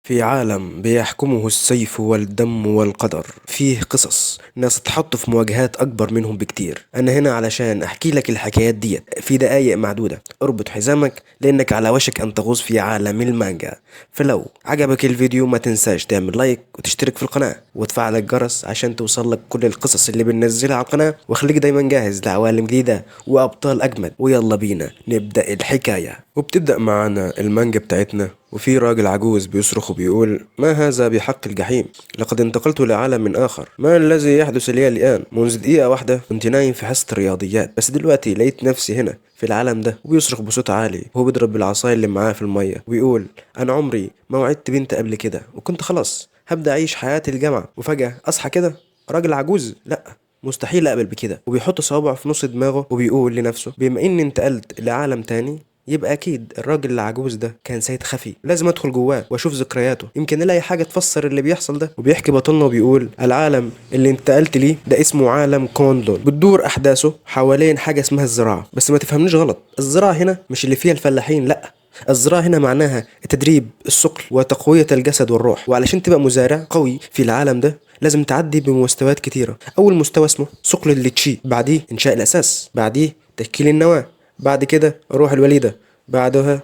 في عالم بيحكمه السيف والدم والقدر، فيه قصص ناس اتحطوا في مواجهات أكبر منهم بكتير. أنا هنا علشان أحكي لك الحكايات ديت في دقايق معدودة. اربط حزامك لأنك على وشك أن تغوص في عالم المانجا. فلو عجبك الفيديو ما تنساش تعمل لايك وتشترك في القناة وتفعل الجرس عشان توصلك كل القصص اللي بننزلها على القناة، وخليك دايما جاهز لعوالم جديدة وأبطال أجمد. ويلا بينا نبدأ الحكاية. وبتبدأ معنا المانجا بتاعتنا وفي راجل عجوز بيصرخ وبيقول: ما هذا بحق الجحيم؟ لقد انتقلت لعالم من آخر. ما الذي يحدث لي الآن؟ منذ دقيقة واحدة كنت نايم في حصة الرياضيات، بس دلوقتي لقيت نفسي هنا في العالم ده. وبيصرخ بصوت عالي وهو بيضرب بالعصاية اللي معاه في المية ويقول: أنا عمري ما وعدت بنت قبل كده، وكنت خلاص هبدأ أعيش حياتي الجامعة، وفجأة أصحى كده راجل عجوز. لأ، مستحيل أقبل بكده. وبيحط صوابعه في نص دماغه وبيقول لنفسه: بما إني انتقلت لعالم تاني يبقى اكيد الراجل العجوز ده كان سيد خفي، لازم ادخل جواه واشوف ذكرياته، يمكن الاقي حاجه تفسر اللي بيحصل ده. وبيحكي بطلنا وبيقول: العالم اللي انتقلت ليه ده اسمه عالم كوندون، بتدور احداثه حوالين حاجه اسمها الزراعه. بس ما تفهمنيش غلط، الزراعه هنا مش اللي فيها الفلاحين، لا، الزراعة هنا معناها التدريب، الثقل وتقوية الجسد والروح. وعلشان تبقى مزارع قوي في العالم ده لازم تعدي بمستويات كتيرة. أول مستوى اسمه ثقل الليتشي، بعديه إنشاء الأساس، بعديه تشكيل النواة، بعد كده روح الوليدة، بعدها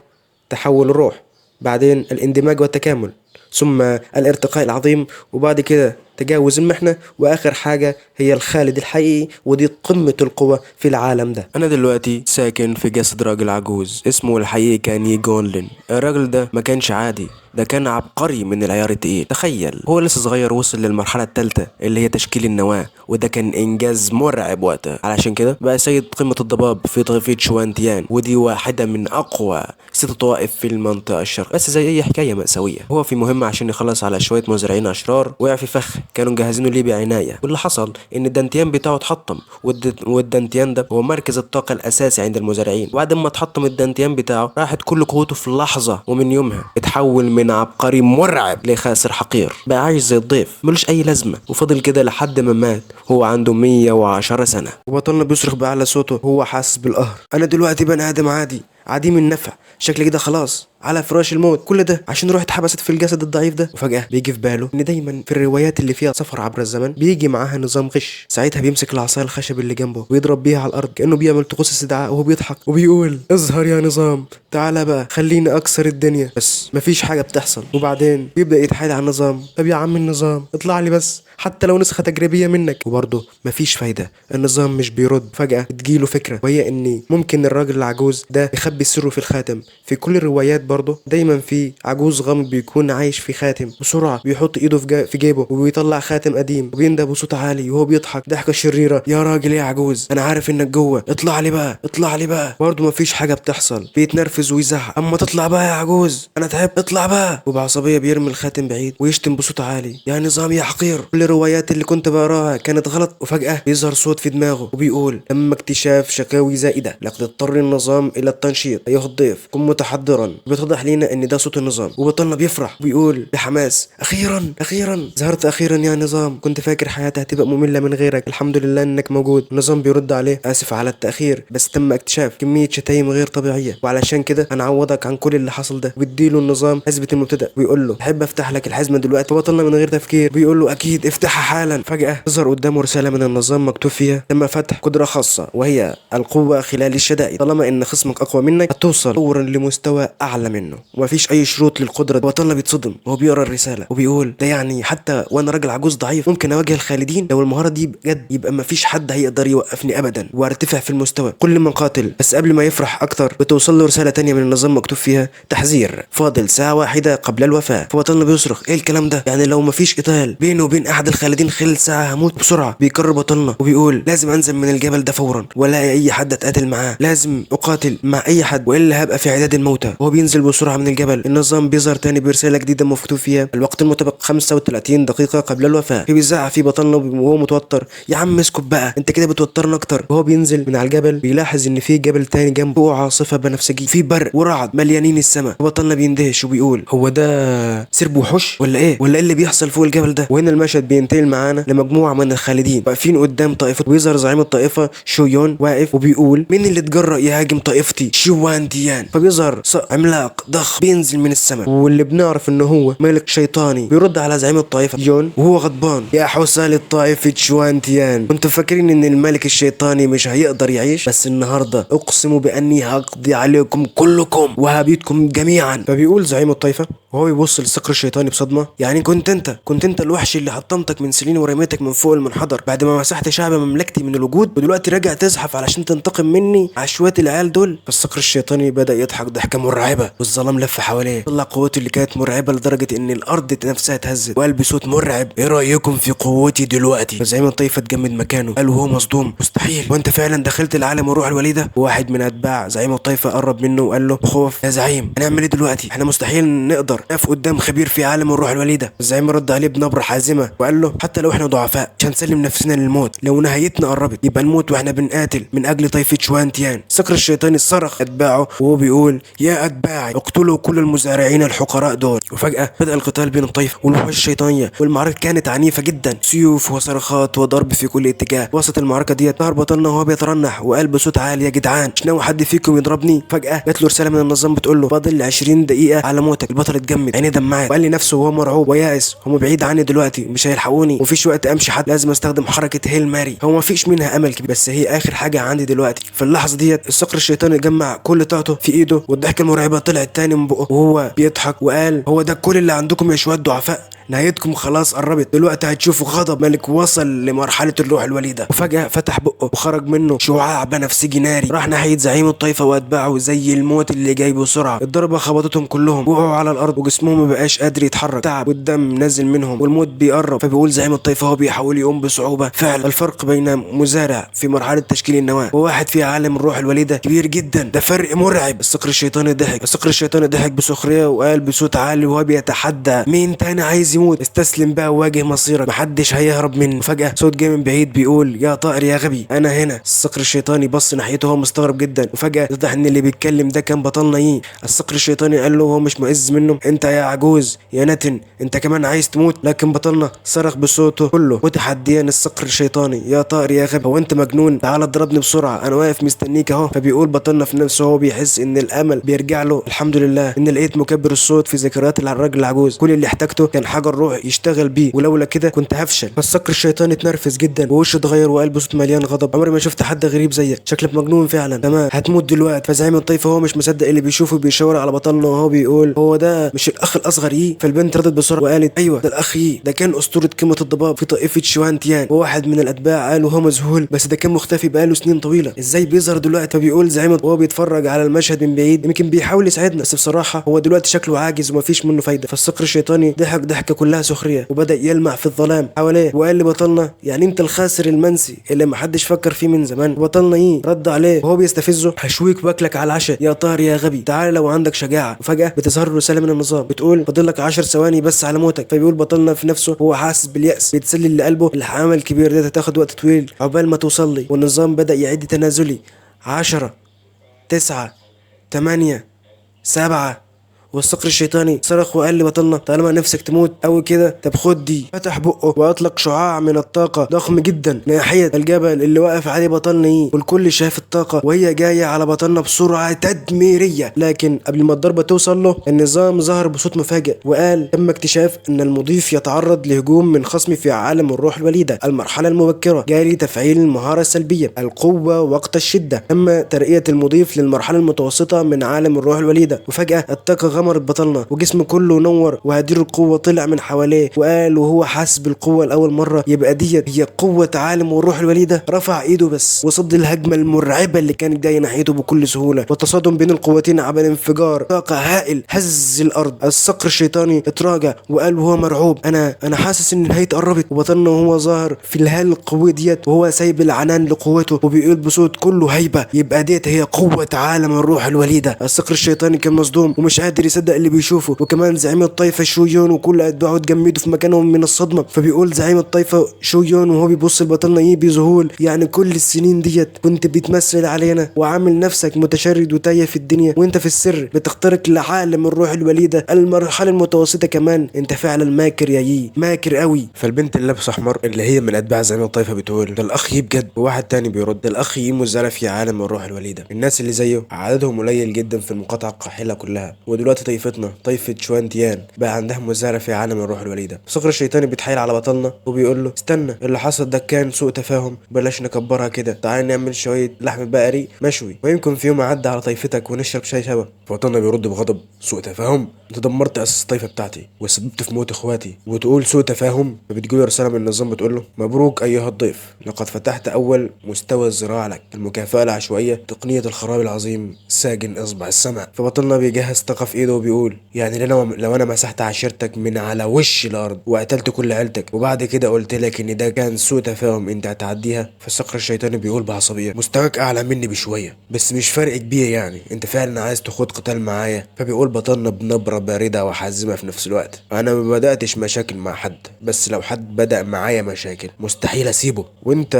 تحول الروح، بعدين الاندماج والتكامل، ثم الارتقاء العظيم، وبعد كده تجاوز المحنة، وآخر حاجة هي الخالد الحقيقي، ودي قمة القوة في العالم ده. أنا دلوقتي ساكن في جسد راجل عجوز اسمه الحقيقي كان يجونلين. الراجل ده ما كانش عادي، ده كان عبقري من العيار التقيل. تخيل هو لسه صغير وصل للمرحلة الثالثة اللي هي تشكيل النواة، وده كان إنجاز مرعب وقتها. علشان كده بقى سيد قمة الضباب في طائفة شوانتيان، ودي واحدة من أقوى 6 طوائف في المنطقة الشرقية. بس زي أي حكاية مأساوية، هو في مهمة عشان يخلص على شوية مزارعين أشرار وقع في فخ كانوا مجهزينه ليه بعناية. واللي حصل إن الدانتيان بتاعه اتحطم، والدانتيان ده هو مركز الطاقة الأساسي عند المزارعين. وبعد ما اتحطم الدانتيان بتاعه راحت كل قوته في لحظة، ومن يومها اتحول من عبقري مرعب لخاسر حقير، بقى عايش زي الضيف ملوش أي لازمة. وفضل كده لحد ما مات هو عنده 110 سنة. وبطلنا بيصرخ بأعلى صوته هو حاسس بالقهر: أنا دلوقتي بني آدم عادي، عديم النفع، شكلي كده خلاص على فراش الموت. كل ده عشان روح اتحبست في الجسد الضعيف ده. وفجأة بيجي في باله ان دايما في الروايات اللي فيها سفر عبر الزمن بيجي معاها نظام غش. ساعتها بيمسك العصايه الخشب اللي جنبه ويضرب بيها على الارض كانه بيعمل طقوس استدعاء، وهو بيضحك وبيقول: اظهر يا نظام، تعالى بقى خليني اكسر الدنيا. بس مفيش حاجه بتحصل. وبعدين بيبدا يتحايل على النظام: طب يا عم النظام اطلع لي بس حتى لو نسخة تجريبية منك. وبرضه مفيش فايدة، النظام مش بيرد. فجأة تجيله فكرة، وهي ان ممكن الراجل العجوز ده يخبي سره في الخاتم. في كل الروايات برضه دايما في عجوز غامض بيكون عايش في خاتم. بسرعة بيحط ايده في جيبه وبيطلع خاتم قديم وبينده بصوت عالي وهو بيضحك ضحكة شريرة: يا راجل يا عجوز، انا عارف انك جوه، اطلع لي بقى اطلع لي بقى. برضه مفيش حاجة بتحصل، بيتنرفز ويزعق: اما تطلع بقى يا عجوز، انا تعبت، اطلع بقى. وبعصبية بيرمي الخاتم بعيد ويشتم بصوت عالي: يا نظام يا حقير، كل الروايات اللي كنت بقراها كانت غلط. وفجأة بيظهر صوت في دماغه وبيقول: اما اكتشاف شكاوي زائدة لقد اضطر النظام الى التنشيط ايها الضيف، كن متحضرا. بيتضح لينا ان ده صوت النظام. وبطلنا بيفرح وبيقول بحماس: اخيرا اخيرا ظهرت، اخيرا يا نظام، كنت فاكر حياتي هتبقى مملة من غيرك، الحمد لله انك موجود. النظام بيرد عليه: اسف على التأخير، بس تم اكتشاف كمية شتايم غير طبيعية، وعلشان كده انا اعوضك عن كل اللي حصل ده. وبيديله النظام حزمة المبتدأ ويقول له: احب افتح لك الحزمة دلوقتي. فبطلنا من غير تفكير بيقول له: اكيد افتحها حالا. فجأة تظهر قدامه رسالة من النظام مكتوب فيها: تم فتح قدرة خاصة وهي القوة خلال الشدائد، طالما ان خصمك اقوى منك هتوصل فورا لمستوى اعلى منه، ومفيش اي شروط للقدرة. بطلنا بيتصدم وهو بيقرا الرسالة وبيقول: ده يعني حتى وانا راجل عجوز ضعيف ممكن اواجه الخالدين؟ لو المهارة دي بجد يبقى مفيش حد هيقدر يوقفني ابدا، وارتفع في المستوى كل ما قاتل. بس قبل ما يفرح اكتر بتوصل له رسالة تانية من النظام مكتوب فيها: تحذير، فاضل ساعة واحدة قبل الوفاة. فبطلنا بيصرخ: ايه الكلام ده؟ يعني لو مفيش قتال بينه وبين احد الخالدين خلال ساعة هموت بسرعة. بيكرر بطلنا وبيقول: لازم انزل من الجبل ده فورا ولا اي حد اتقاتل معاه، لازم اقاتل مع اي حد والا هبقى في عداد الموتى. وهو بينزل بسرعة من الجبل النظام بيظهر تاني برسالة جديدة مكتوب فيها: الوقت المتبقي 35 دقيقة قبل الوفاة. بيزعق في بطلنا وهو متوتر: يا عم اسكت بقى، انت كده بتوترنا اكتر. وهو بينزل من على الجبل بيلاحظ ان في جبل تاني جنبه عاصفة بنفسجية، في برق ورعد مليانين السماء. وبطلنا بيندهش وبيقول: هو ده سرب وحوش ولا ايه اللي بيحصل فوق الجبل ده؟ وهنا المشهد بينتقل معانا لمجموعة من الخالدين واقفين قدام طائفة، ويظهر زعيم الطائفة شويون واقف وبيقول: مين اللي اتجرأ يهاجم طائفتي شوانتيان؟ فبيظهر عملاق عملاق ضخم بينزل من السماء، واللي بنعرف ان هو ملك شيطاني بيرد على زعيم الطائفة جون وهو غضبان: يا حسال الطائفة شوانتيان، كنتوا فاكرين ان الملك الشيطاني مش هيقدر يعيش؟ بس النهارده اقسم باني هقضي عليكم كلكم وهبيدكم جميعا. فبيقول زعيم الطائفة وهو يبص للصقر الشيطاني بصدمة: يعني كنت انت الوحش اللي حطمتك من سنين ورميتك من فوق المنحدر بعد ما مسحت شعب مملكتي من الوجود، ودلوقتي راجع تزحف علشان تنتقم مني على شوية العيال دول؟ فالصقر الشيطاني بدأ يضحك ضحكة مرعبة، والظلام لف حواليه، طلع قوته اللي كانت مرعبة لدرجة ان الارض نفسها اتهزت، وقال بصوت مرعب: ايه رأيكم في قوتي دلوقتي؟ فزعيم الطائفة اتجمد مكانه، قال وهو مصدوم: مستحيل، وانت فعلا دخلت العالم والروح الوليدة؟ وواحد من اتباع زعيم الطائفة قرب منه وقال له بخوف: يا زعيم هنعمل ايه دلوقتي؟ احنا مستحيل نقدر نقف قدام خبير في عالم الروح الوليدة. الزعيم رد عليه بنبرة حازمة وقال له: حتى لو احنا ضعفاء مش هنسلم نفسنا للموت، لو نهايتنا قربت يبقى نموت واحنا بنقاتل من اجل طائفة شوانتيان. الصقر الشيطاني صرخ اتباعه وهو بيقول: يا اتباعي اقتلوا كل المزارعين الحقراء دول. وفجأة بدأ القتال بين الطائفة والوحوش الشيطانية، والمعركة كانت عنيفة جدا، سيوف وصرخات وضرب في كل اتجاه. وسط المعركة ديت ظهر بطلنا وهو بيترنح وقال بصوت عالي: يا جدعان مش ناوي حد فيكم يضربني؟ فجأة جات له رسالة من النظام بتقول له: فاضل 20 دقيقة على موتك. البطل اتجمد، عينيه دمعت، وقال لنفسه وهو مرعوب ويائس: هم بعيد عني دلوقتي، مش هيلحقوني، ومفيش وقت امشي، حد لازم استخدم حركة هيل ماري، هو مفيش منها امل كبير، بس هي اخر حاجة عندي دلوقتي. في اللحظة ديت الصقر الشيطاني جمع كل طاقته في ايده، والضحكة المرعبة طلعت تاني من بقه وهو بيضحك وقال: هو ده كل اللي عندكم يا شوية ضعفاء؟ نهايتكم خلاص قربت، دلوقتي هتشوفوا غضب ملك وصل لمرحلة الروح الوليدة. وفجأة فتح بقه وخرج منه شعاع بنفسجي ناري، راح ناحية زعيم الطائفة واتباعه زي الموت اللي جاي بسرعة. الضربة خبطتهم كلهم، وقعوا على الارض وجسمهم مبقاش قادر يتحرك، تعب والدم نزل منهم والموت بيقرب. فبيقول زعيم الطائفة هو بيحاول يقوم بصعوبة: فعلا الفرق بين مزارع في مرحلة تشكيل النواة وواحد في عالم الروح الوليدة كبير جدا، ده فرق مرعب. الصقر الشيطاني ضحك بسخرية وقال بصوت عالي وهو بيتحدى: مين تاني عايز يموت؟ استسلم بقى وواجه مصيرك، محدش هيهرب منه. وفجأة صوت جاي من بعيد بيقول: يا طائر يا غبي انا هنا. الصقر الشيطاني بص ناحيته وهو مستغرب جدا، وفجأة اتضح ان اللي بيتكلم ده كان بطلنا ايه. الصقر الشيطاني قال له وهو مش معز منه: انت يا عجوز يا نتن، انت كمان عايز تموت؟ لكن بطلنا صرخ بصوته كله متحديا الصقر الشيطاني: يا طائر يا غبي، هو انت مجنون؟ تعال اضربني بسرعة، انا واقف مستنيك اهو. فبيقول بطلنا في نفسه وهو بيحس ان الامل بيرجع له: الحمد لله ان لقيت مكبر الصوت في ذكريات الراجل العجوز، كل اللي احتاجته كان حجر روح يشتغل بيه، ولولا كده كنت هفشل. فالصقر الشيطاني اتنرفز جدا ووشه اتغير وقال بصوت مليان غضب: عمري ما شفت حد غريب زيك، شكلك مجنون فعلا، تمام هتموت دلوقتي. فزعيم الطائفة هو مش مصدق اللي بيشوفه، بيشاور على بطلنا وهو بيقول: هو ده مش الاخ الاصغر ايه؟ فالبنت ردت بسرعه وقالت: ايوه ده الاخ ايه، ده كان اسطوره قمه الضباب في طائفه شوانتيان. وواحد من الاتباع قال وهو مذهول: بس ده كان مختفي بقاله سنين طويله، ازاي بيظهر دلوقتي؟ فبيقول زعيم وهو بيتفرج على المشهد من بعيد: يمكن بيحاول يساعدنا، بس بصراحه هو دلوقتي شكله عاجز ومفيش منه فايده. فالصقر الشيطاني ضحك ضحكه كلها سخريه وبدا يلمع في الظلام حواليه وقال لبطلنا: يعني انت الخاسر المنسي اللي محدش فكر فيه من زمان؟ بطلنا ايه رد عليه وهو بيستفزه: هشويك واكلك على العشاء يا طائر يا غبي، تعال لو عندك شجاعه. وفجاه بتظهر له رساله من النظام بتقول: فاضلك 10 ثواني بس على موتك. فبيقول بطلنا في نفسه هو حاسس باليأس بيتسلل لقلبه: العمل الكبير ده هتاخد وقت طويل عقبال ما توصل لي. والنظام بدأ يعد تنازلي: 10 9 8 7. والصقر الشيطاني صرخ وقال لبطلنا: طالما نفسك تموت قوي كده طب خد دي. فتح بقه واطلق شعاع من الطاقه ضخم جدا ناحيه الجبل اللي واقف عليه بطلنا والكل شاف الطاقه وهي جايه على بطلنا بسرعه تدميريه. لكن قبل ما الضربه توصل له النظام ظهر بصوت مفاجئ وقال: تم اكتشاف ان المضيف يتعرض لهجوم من خصم في عالم الروح الوليده، المرحله المبكره، جاري تفعيل المهاره السلبيه القوه وقت الشده. تم ترقيه المضيف للمرحله المتوسطه من عالم الروح الوليده. وفجاه الطاقه غمرت بطلنا وجسمه كله نور وهدير القوة طلع من حواليه، وقال وهو حاسس بالقوة لأول مرة: يبقى ديت هي قوة عالم والروح الوليدة. رفع ايده بس وصد الهجمة المرعبة اللي كانت جاية ناحيته بكل سهولة، والتصادم بين القوتين عمل انفجار طاقة هائل هز الأرض. الصقر الشيطاني اتراجع وقال وهو مرعوب: أنا حاسس إن نهايتي قربت. وبطلنا وهو ظاهر في الهال القوية ديت وهو سايب العنان لقوته وبيقول بصوت كله هيبة: يبقى ديت هي قوة عالم الروح الوليدة. الصقر الشيطاني كان مصدوم ومش قادر بيصدق اللي بيشوفه، وكمان زعيم الطائفه شويون وكل اتباعه اتجمدوا في مكانهم من الصدمه. فبيقول زعيم الطائفه شويون وهو بيبص لبطلنا ايه بذهول، يعني كل السنين ديت كنت بتمثل علينا وعامل نفسك متشرد وتايه في الدنيا، وانت في السر بتخترق لعالم الروح الوليده المرحله المتوسطه كمان. انت فعلا ماكر يا ماكر قوي. فالبنت اللي لابسه احمر اللي هي من اتباع زعيم الطائفه بتقول ده الاخ بجد. وواحد تاني بيرد ده الاخ مزارع في عالم الروح الوليده. الناس اللي زيه عددهم قليل جدا في المقاطعه القاحله كلها، ودلوقتي طائفتنا طائفه شوانتيان بقى عندها مزارع في عالم الروح الوليده. صقر الشيطاني بيتحايل على بطلنا وبيقول له استنى، اللي حصل ده كان سوء تفاهم، بلاش نكبرها كده، تعال نعمل شويه لحم بقري مشوي ويمكن في يوم اعدي على طائفتك ونشرب شاي سوا. فبطلنا بيرد بغضب سوء تفاهم؟ انت دمرت اساس الطائفه بتاعتي وسببت في موت اخواتي وتقول سوء تفاهم؟ فبتجيله رساله من النظام بتقول له مبروك ايها الضيف، لقد فتحت اول مستوى الزراعه لك، المكافاه العشوائيه تقنيه الخراب العظيم ساجن اصبع السمع. فبطلنا بيجهز طاقه في ايده وبيقول يعني لو انا مسحت عشيرتك من على وش الارض وقتلت كل عيلتك وبعد كده قلت لك ان ده كان سوء تفاهم انت هتعديها؟ فالصقر الشيطاني بيقول بعصبيه مستواك اعلى مني بشويه بس مش فرق كبير، يعني انت فعلا عايز تخوض قتال معايا؟ فبيقول بطلنا بنبره بارده وحازمه في نفس الوقت انا ما بداتش مشاكل مع حد، بس لو حد بدا معايا مشاكل مستحيل اسيبه، وانت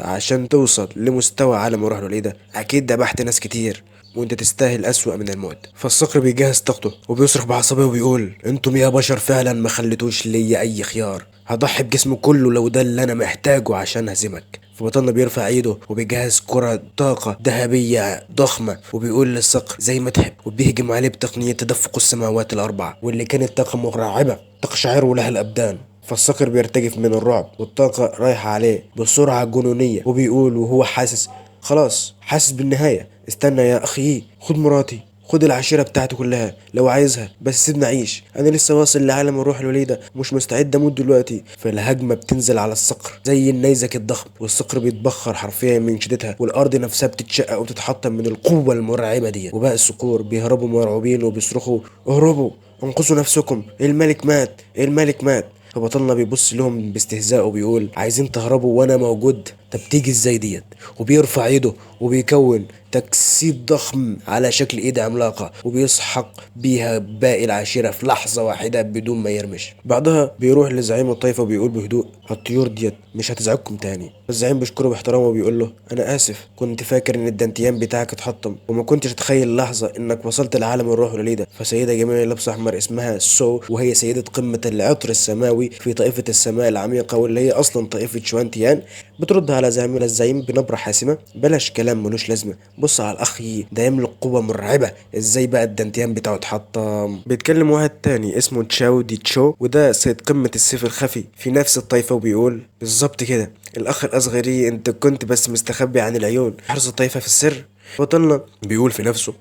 عشان توصل لمستوى عالم الروح الوليده اكيد دبحت ناس كتير وانت تستاهل اسوأ من الموت. فالصقر بيجهز طاقته وبيصرخ بعصبيه وبيقول انتم يا بشر فعلا ما خليتوش ليا اي خيار، هضحي بجسمي كله لو ده اللي انا محتاجه عشان هزمك. فبطلنا بيرفع ايده وبيجهز كرة طاقة ذهبية ضخمة وبيقول للصقر زي ما تحب، وبيهجم عليه بتقنية تدفق السماوات الأربعة واللي كانت طاقة مرعبة تقشعر لها الأبدان. فالصقر بيرتجف من الرعب والطاقة رايحة عليه بسرعة جنونية وبيقول وهو حاسس خلاص، حاسس بالنهاية استنى يا أخي، خد مراتي، خد العشيرة بتاعتي كلها لو عايزها بس سيبني أعيش، أنا لسه واصل لعالم الروح الوليدة مش مستعد أموت دلوقتي. فالهجمة بتنزل على الصقر زي النيزك الضخم والصقر بيتبخر حرفيا من شدتها والأرض نفسها بتتشقق وتتحطم من القوة المرعبة دي، وباقي الصقور بيهربوا مرعوبين وبيصرخوا اهربوا انقذوا نفسكم، الملك مات الملك مات. فبطلنا بيبص لهم باستهزاء وبيقول عايزين تهربوا وانا موجود؟ طب تيجي ازاي ديت؟ وبيرفع ايده وبيكون تجسيد ضخم على شكل ايد عملاقة وبيسحق بيها باقي العشيرة في لحظة واحدة بدون ما يرمش. بعدها بيروح لزعيم الطائفة وبيقول بهدوء الطيور ديت مش هتزعجكم تاني. الزعيم بيشكره باحترامه وبيقول له انا اسف، كنت فاكر ان الدنتيان بتاعك اتحطم وما كنتش اتخيل لحظة انك وصلت لعالم الروح الوليدة. فسيدة جميلة لابسة احمر اسمها سو وهي سيدة قمة العطر السماوي في طائفة السماء العميقة واللي هي اصلا طائفة شوانتيان بترد على زعيمنا الزعيم بنبرة حاسمة بلاش كلام ملوش لازمة، بص على الاخ ده يملك قوة مرعبة، ازاي بقى الدنتيان بتاعه اتحطم؟ بيتكلم واحد تاني اسمه تشاو دي تشو وده سيد قمة السيف الخفي في نفس الطائفة وبيقول بالظبط كده الاخ الاصغري انت كنت بس مستخبي عن العيون، حرس الطائفة في السر. بطلنا بيقول في نفسه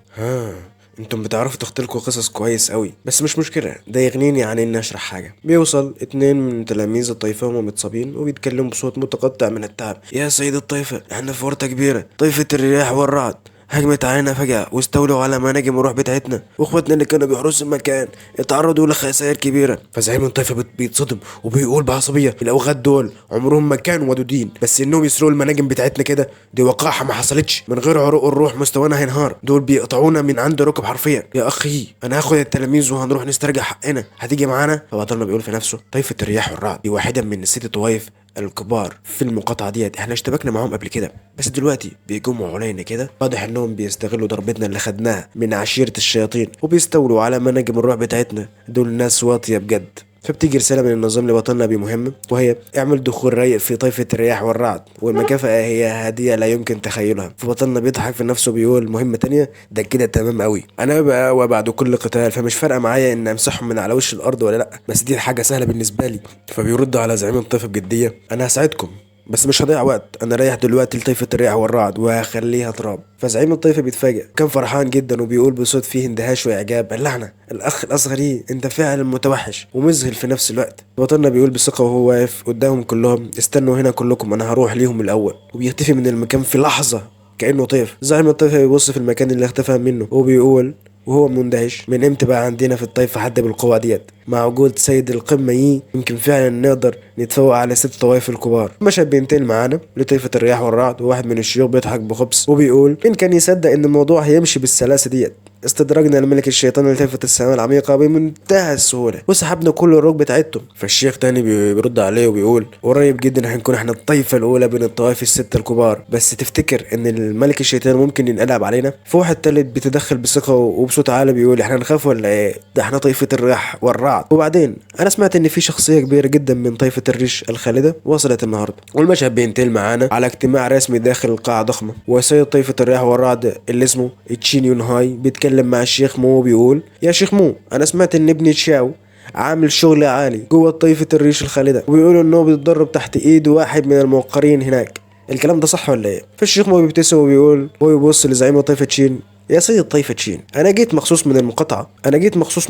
انتم بتعرفوا تختلقوا قصص كويس قوي بس مش مشكلة، ده يغنيني عن اني اشرح حاجة. بيوصل اتنين من تلاميذ الطائفة وهم متصابين وبيتكلموا بصوت متقطع من التعب يا سيد الطائفة احنا في ورطة كبيرة، طائفة الرياح والرعد هجمت علينا فجأة واستولوا على مناجم الروح بتاعتنا واخواتنا اللي كانوا بيحرسوا المكان اتعرضوا لخسائر كبيرة. فزعيم الطائفة بيتصدم وبيقول بعصبية الاوغاد دول عمرهم ما كانوا ودودين، بس انهم يسرقوا المناجم بتاعتنا كده دي وقاحة ما حصلتش، من غير عروق الروح مستوانا هينهار، دول بيقطعونا من عند ركب حرفيا. يا اخي انا هاخد التلاميذ وهنروح نسترجع حقنا، هتيجي معانا؟ فبطلنا بيقول في نفسه طائفة الرياح والرعد دي واحدة من الست طوائف الكبار في المقاطعة ديت، احنا اشتبكنا معاهم قبل كده بس دلوقتي بيجمعوا علينا كده، واضح انهم بيستغلوا ضربتنا اللي خدناها من عشيرة الشياطين وبيستولوا على مناجم الروح بتاعتنا، دول ناس واطية بجد. فبتيجي رسالة من النظام لبطلنا بمهمة وهي اعمل دخول رايق في طائفة الرياح والرعد والمكافأة هي هدية لا يمكن تخيلها. فبطلنا بيضحك في نفسه بيقول مهمة تانية ده كده تمام قوي، انا بقى وبعد كل قتال فمش فارقة معايا ان امسحهم من على وش الارض ولا لا، بس دي حاجة سهلة بالنسبة لي. فبيرد على زعيم الطائفة بجدية انا هساعدكم بس مش هضيع وقت، انا رايح دلوقتي لطائفة الرياح والرعد وهخليها تراب. فزعيم الطائفة بيتفاجئ كان فرحان جدا وبيقول بصوت فيه اندهاش واعجاب اللعنة الاخ الاصغري انت فعلا متوحش ومذهل في نفس الوقت. بطلنا بيقول بثقة وهو واقف قدامهم كلهم استنوا هنا كلكم انا هروح ليهم الاول، وبيختفي من المكان في لحظة كأنه طيف. زعيم الطائفة بيبص في المكان اللي اختفى منه وبيقول وهو مندهش من امتى بقى عندنا في الطائفة حد بالقوة ديت؟ مع وجود سيد القمة يمكن فعلا نقدر نتفوق على 6 طوائف الكبار. المشهد بينتقل معانا لطائفة الرياح والرعد، وواحد من الشيوخ بيضحك بخبث وبيقول مين كان يصدق ان الموضوع هيمشي بالسلاسة ديت. استدرجنا الملك الشيطان لطائفة السماء العميقة بمنتهى السهولة وسحبنا كل الروج بتاعتهم. فالشيخ تاني بيرد عليه وبيقول قريب جدا هنكون احنا الطائفة الأولى بين الطوائف ال6 الكبار، بس تفتكر ان الملك الشيطان ممكن ينقلب علينا؟ في واحد تالت بيتدخل بثقة وبصوت عالي بيقول احنا نخاف ولا ايه؟ ده احنا طائفة الرياح والرعد. وبعدين انا سمعت ان في شخصية كبيرة جدا من طائفة الريش الخالدة وصلت النهاردة. والمشهد بينتقل معانا على اجتماع رسمي داخل القاعة ضخمة، وسيد طائفة الرياح والرعد اللي اسمه تشين يون هاي بيتكلم مع الشيخ مو وبيقول يا شيخ مو انا سمعت ان ابني تشاو عامل شغل عالي جوه طائفة الريش الخالدة، وبيقولوا انه بيتدرب تحت ايد واحد من الموقرين هناك. الكلام ده صح ولا ايه؟ فالشيخ مو بيبتسم وبيقول هو يبص لزعيم طائفة تشين يا سيد طائفة تشين انا جيت مخصوص من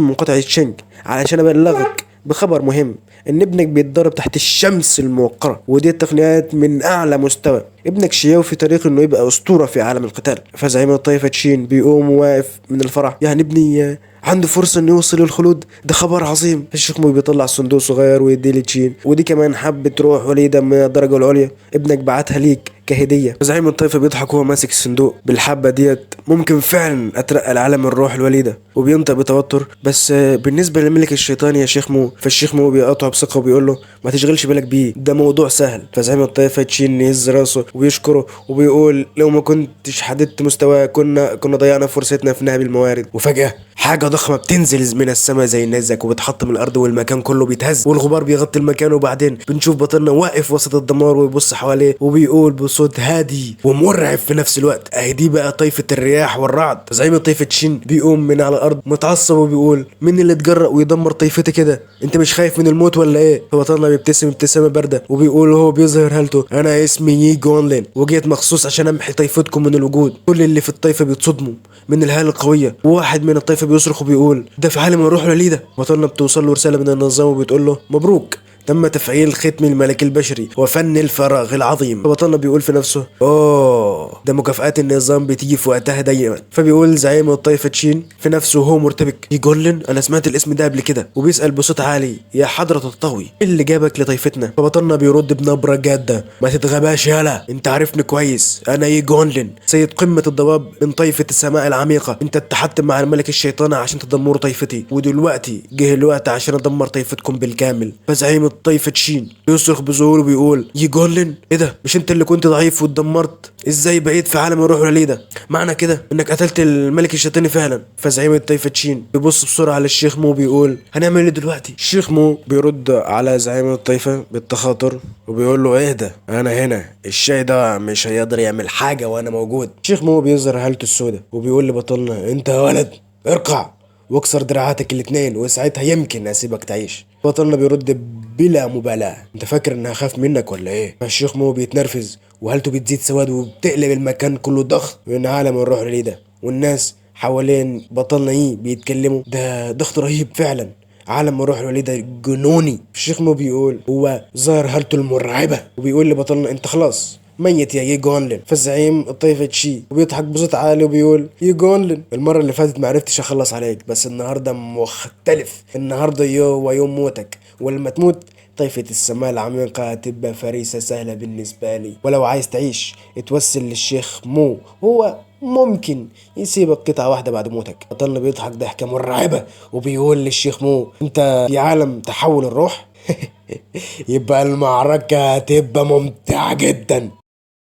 مقاطعة تشينج علشان ابلغك بخبر مهم ان ابنك بيتدرب تحت الشمس الموقرة، ودي التقنيات من اعلى مستوى. ابنك شياو في طريق انه يبقى اسطورة في عالم القتال. فزعيم الطائفة تشين بيقوم واقف من الفرح يعني ابني عنده فرصة انه يوصل للخلود، ده خبر عظيم. الشيخ مو بيطلع صندوق صغير ويديه لتشين، ودي كمان حبة روح وليدة من الدرجة العليا ابنك بعتها ليك كهدية. زعيم الطائفة بيضحك وهو ماسك الصندوق، بالحبة ديت ممكن فعلا اترقى لعالم الروح الوليدة. وبينطق بتوتر بس بالنسبة للملك الشيطاني يا شيخ مو، فالشيخ مو بيقاطعه بثقة وبيقول له ما تشغلش بالك بيه، ده موضوع سهل. فزعيم الطائفة تشين يهز راسه ويشكره وبيقول لو ما كنتش حددت مستواه كنا ضيعنا فرصتنا في نهب الموارد. وفجأة حاجة ضخمة بتنزل من السماء زي النيزك وبتحط من الأرض، والمكان كله بيتهز والغبار بيغطي المكان. وبعدين بنشوف بطلنا واقف وسط الدمار ويبص حواليه وبيقول بصوت هادي ومرعب في نفس الوقت اهي دي بقى طائفة الرياح والرعد. زعيم طائفة تشين بيقوم من على الأرض متعصب وبيقول مين اللي اتجرأ ويدمر طائفتي كده؟ انت مش خايف من الموت ولا ايه؟ فبطلنا بيبتسم ابتسامة باردة وبيقول وهو بيظهر هالته انا اسمي يي جونلين وجيت مخصوص عشان امحي طائفتكم من الوجود. كل اللي في الطائفة بيتصدموا من الهالة القوية، وواحد من الطائفة بيصرخ وبيقول ده في عالم الروح الوليدة. بطلنا بتوصل له رسالة من النظام وبتقول له مبروك تم تفعيل ختم الملك البشري وفن الفراغ العظيم. فبطلنا بيقول في نفسه ده مكافآت النظام بتيجي في وقتها دايما. فبيقول زعيم الطائفة تشين في نفسه وهو مرتبك يجولن انا سمعت الاسم ده قبل كده، وبيسأل بصوت عالي يا حضرة الطوي ايه اللي جابك لطائفتنا؟ فبطلنا بيرد بنبرة جادة ما تتغباش يالا انت عارفني كويس، انا يجولن سيد قمة الضباب من طائفة السماء العميقة. انت اتحدت مع الملك الشيطان عشان تدمروا طائفتي، ودلوقتي جه الوقت عشان ادمر طائفتكم بالكامل. فزعيم طائفة تشين بيصرخ بذهول وبيقول يجولن ايه ده؟ مش انت اللي كنت ضعيف واتدمرت؟ ازاي بقيت في عالم الروح الوليدة؟ معنى كده انك قتلت الملك الشيطاني فعلا. فزعيم طائفة تشين بيبص بسرعة على الشيخ مو بيقول هنعمل ايه دلوقتي؟ الشيخ مو بيرد على زعيم الطائفة بالتخاطر وبيقول له اهدى انا هنا، الشاي ده مش هيقدر يعمل حاجة وانا موجود. الشيخ مو بيظهر حالته السوداء وبيقول لبطلنا انت يا ولد ارقع واكسر دراعاتك الاتنين وساعتها يمكن اسيبك تعيش. بطلنا بيرد بلا مبالاة انت فاكر اني هخاف منك ولا ايه؟ فالشيخ مو بيتنرفز وهالته بتزيد سواد وبتقلب المكان كله ضغط من عالم الروح الوليدة، والناس حوالين بطلنا بيتكلموا ده ضغط رهيب فعلا، عالم الروح الوليدة جنوني. الشيخ مو بيقول هو ظاهر حالته المرعبة وبيقول لبطلنا انت خلاص ميت يا يجونلن. فالزعيم الطائفة تشي وبيضحك بصوت عالي وبيقول يجونلن المرة اللي فاتت معرفتش اخلص عليك بس النهاردة مختلف، النهاردة يوم موتك، ولما تموت طائفة السماء العميقة هتبقى فريسة سهلة بالنسبة لي، ولو عايز تعيش اتوسل للشيخ مو هو ممكن يسيبك قطعة واحدة بعد موتك. بطلنا بيضحك ضحكة مرعبة وبيقول للشيخ مو انت في عالم تحول الروح يبقى المعركة هتبقى ممتعة جدا.